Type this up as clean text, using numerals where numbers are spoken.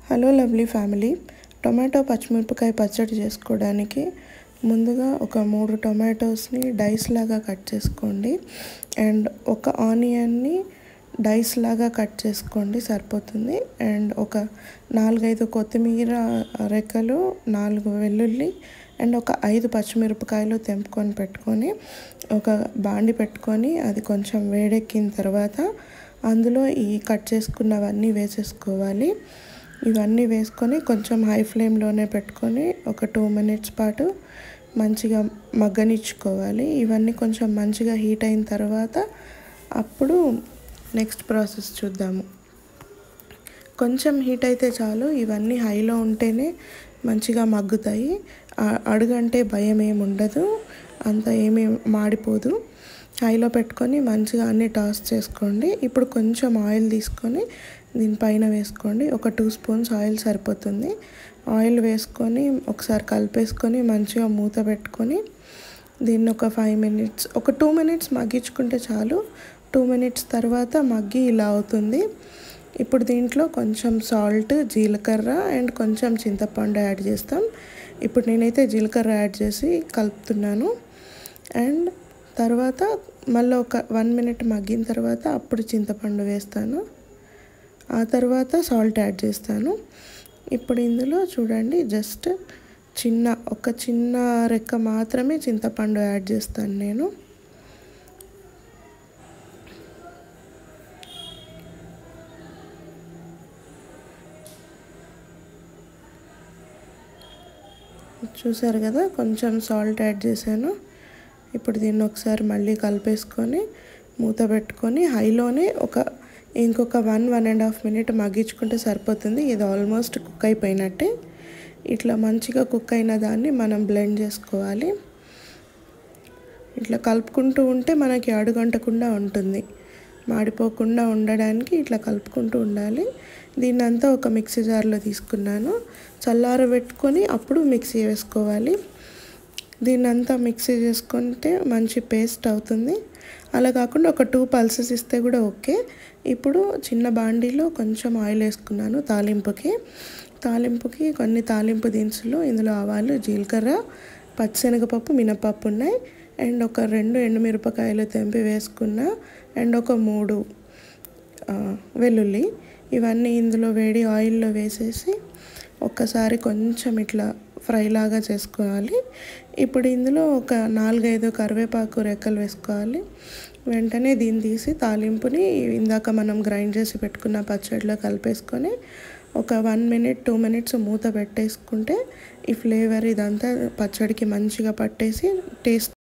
Hello lovely family, tomato పచ్చిమిరపకాయ పచ్చడి చేసుకోవడానికి ముందుగా ఒక 3 టొమాటోస్ని డైస్ లాగా కట్ చేసుకోండి. అండ్ ఒక ఆనియన్ని డైస్ లాగా కట్ చేసుకోండి, సరిపోతుంది. అండ్ ఒక 4-5 కొత్తిమీర రెక్కలు, 4 వెల్లుల్లి అండ్ ఒక 5 పచ్చిమిరపకాయలు తెంపుకొని పెట్టుకొని ఒక బాండి పెట్టుకొని అది కొంచెం వేడెక్కిన తర్వాత అందులో ఈ కట్ చేసుకున్నవన్నీ వేసేసుకోవాలి. ఇవన్నీ వేసుకొని కొంచెం హై ఫ్లేమ్లోనే పెట్టుకొని ఒక 2 minutes పాటు మంచిగా మగ్గనిచ్చుకోవాలి. ఇవన్నీ కొంచెం మంచిగా హీట్ అయిన తర్వాత అప్పుడు నెక్స్ట్ ప్రాసెస్ చూద్దాము. కొంచెం హీట్ అయితే చాలు, ఇవన్నీ హైలో ఉంటేనే మంచిగా మగ్గుతాయి. అడుగంటే భయం ఏమి ఉండదు, అంత ఏమీ మాడిపోదు. హైలో పెట్టుకొని మంచిగా అన్నీ టాస్ చేసుకోండి. ఇప్పుడు కొంచెం ఆయిల్ తీసుకొని దీనిపైన వేసుకోండి. ఒక 2 spoons ఆయిల్ సరిపోతుంది. ఆయిల్ వేసుకొని ఒకసారి కలిపేసుకొని మంచిగా మూత పెట్టుకొని దీన్ని ఒక 5 minutes, ఒక 2 minutes మగ్గించుకుంటే చాలు. 2 minutes తర్వాత మగ్గి ఇలా అవుతుంది. ఇప్పుడు దీంట్లో కొంచెం సాల్ట్, జీలకర్ర అండ్ కొంచెం చింతపండు యాడ్ చేస్తాం. ఇప్పుడు నేనైతే జీలకర్ర యాడ్ చేసి కలుపుతున్నాను. అండ్ తర్వాత మళ్ళీ ఒక 1 minute మగ్గిన తర్వాత అప్పుడు చింతపండు వేస్తాను. ఆ తర్వాత సాల్ట్ యాడ్ చేస్తాను. ఇప్పుడు ఇందులో చూడండి, జస్ట్ ఒక చిన్న రెక్క మాత్రమే చింతపండు యాడ్ చేస్తాను నేను. చూసారు కదా, కొంచెం సాల్ట్ యాడ్ చేశాను. ఇప్పుడు దీన్ని ఒకసారి మళ్ళీ కలిపేసుకొని మూత పెట్టుకొని హైలోనే ఇంకొక 1-1.5 minute మగ్గించుకుంటే సరిపోతుంది. ఇది ఆల్మోస్ట్ కుక్ అయిపోయినట్టే. ఇట్లా మంచిగా కుక్ అయిన దాన్ని మనం బ్లెండ్ చేసుకోవాలి. ఇట్లా కలుపుకుంటూ ఉంటే మనకి అడుగంటకుండా ఉంటుంది. మాడిపోకుండా ఉండడానికి ఇట్లా కలుపుకుంటూ ఉండాలి. దీన్నంతా ఒక మిక్సీ జార్లో తీసుకున్నాను. చల్లారబెట్టుకొని అప్పుడు మిక్సీ వేసుకోవాలి. దీన్నంతా మిక్సీ చేసుకుంటే మంచి పేస్ట్ అవుతుంది. అలా కాకుండా ఒక 2 pulses ఇస్తే కూడా ఓకే. ఇప్పుడు చిన్న బాండీలో కొంచెం ఆయిల్ వేసుకున్నాను తాలింపుకి కొన్ని తాలింపు దినుసులు. ఇందులో ఆవాలు, జీలకర్ర, పచ్చిశనగపప్పు, మినపప్పు ఉన్నాయి. అండ్ ఒక 2 ఎండుమిరపకాయలు తెంపి వేసుకున్న అండ్ ఒక 3 వెల్లుల్లి. ఇవన్నీ ఇందులో వేడి ఆయిల్లో వేసేసి ఒక్కసారి కొంచెం ఇట్లా ఫ్రై లాగా చేసుకోవాలి. ఇప్పుడు ఇందులో ఒక 4-5 కరివేపాకు రెక్కలు వేసుకోవాలి. వెంటనే దీన్ని తీసి తాలింపుని ఇందాక మనం గ్రైండ్ చేసి పెట్టుకున్న పచ్చడిలో కలిపేసుకొని ఒక 1 minute 2 minutes మూత పెట్టేసుకుంటే ఈ ఫ్లేవర్ ఇదంతా పచ్చడికి మంచిగా పట్టేసి టేస్ట్